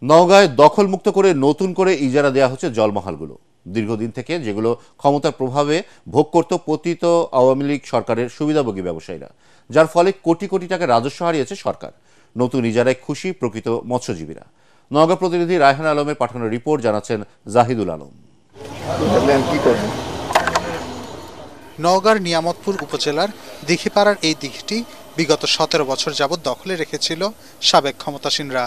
নওগাঁয় দখলমুক্ত করে নতুন করে ইজারা দেওয়া হচ্ছে জলমহালগুলো। দীর্ঘদিন থেকে যেগুলো ক্ষমতার প্রভাবে ভোগ করত পতিত আওয়ামী লীগ সরকারের সুবিধাভোগী ব্যবসায়ীরা, যার ফলে কোটি কোটি টাকা রাজস্ব হারিয়েছে সরকার। নতুন ইজারায় খুশি প্রকৃত মৎস্যজীবীরা। নওগাঁ প্রতিনিধি রায়হান আলমের পাঠানো রিপোর্ট জানাচ্ছেন জাহিদুল আলম। নওগাঁর নিয়ামতপুর উপজেলার দিঘিপাড়ার এই দিঘিটি বিগত 17 বছর যাবৎ দখলে রেখেছিল সাবেক ক্ষমতাসীনরা।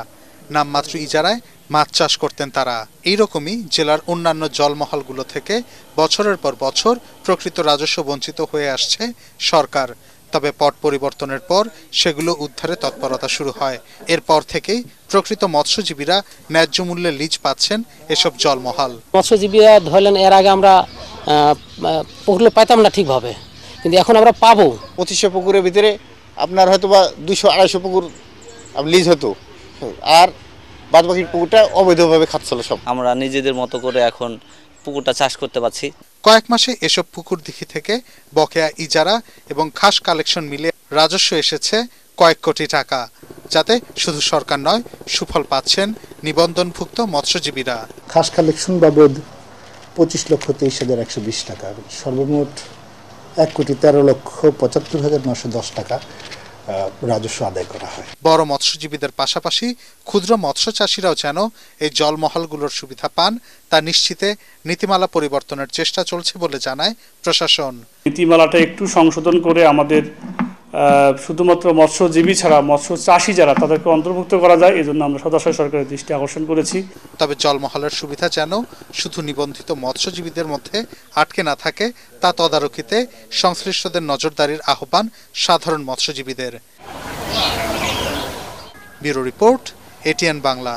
নামমাত্র ইজারায় মাছ চাষ করতেন তারা। এইরকমই জেলার অন্যান্য জলমহলগুলো থেকে বছরের পর বছর প্রকৃত রাজস্ব বঞ্চিত হয়ে আসছে সরকার। তবে পট পরিবর্তনের পর সেগুলো উদ্ধারে তৎপরতা শুরু হয়। এরপর থেকেই প্রকৃত মৎস্যজীবীরা ন্যায্য মূল্যে লিজ পাচ্ছেন এসব জলমহল। মৎস্যজীবীরা ধরলেন এর আগে আমরা পুকুরে পাইতাম না ঠিকভাবে, কিন্তু এখন আমরা পাবো। 2500 পুকুরের ভিতরে আপনার হয়তো বা 200-250 পুকুর লিজ হতো, আর বাদ বাকি পুকুরটা অবৈধভাবে খাচ্ছিল সব। আমরা নিজেদের মতো করে এখন পুকুরটা চাষ করতে পারছি। কয়েক মাসে এসব পুকুর দিঘি থেকে বকেয়া ইজারা এবং খাস কালেকশন মিলে রাজস্ব এসেছে কয়েক কোটি টাকা, যাতে শুধু সরকার নয়, সুফল পাচ্ছেন নিবন্ধনভুক্ত মৎস্যজীবীরা। খাস কালেকশন বাবদ 25,23,120 টাকা, সর্বমোট 1,13,75,910 টাকা রাজস্ব আদায় করা হয়। বড় মৎস্যজীবীদের পাশাপাশি ক্ষুদ্র মৎস্য চাষিরাও যেন এই জলমহলগুলোর সুবিধা পান তা নিশ্চিতে নীতিমালা পরিবর্তনের চেষ্টা চলছে বলে জানায় প্রশাসন। নীতিমালাটা একটু সংশোধন করে আমাদের শুধুমাত্র মৎস্যজীবী ছাড়া মৎস্য চাষি যারা তাদেরকে অন্তর্ভুক্ত করা যায়, এই জন্য আমরা সদস্য সরকারের দৃষ্টি আকর্ষণ করেছি। তবে জলমহলের সুবিধা যেন শুধু নিবন্ধিত মৎস্যজীবীদের মধ্যে আটকে না থাকে তা তদারকিতে সংশ্লিষ্টদের নজরদারির আহ্বান সাধারণ মৎস্যজীবীদের। Bureau report, ATN Bangla.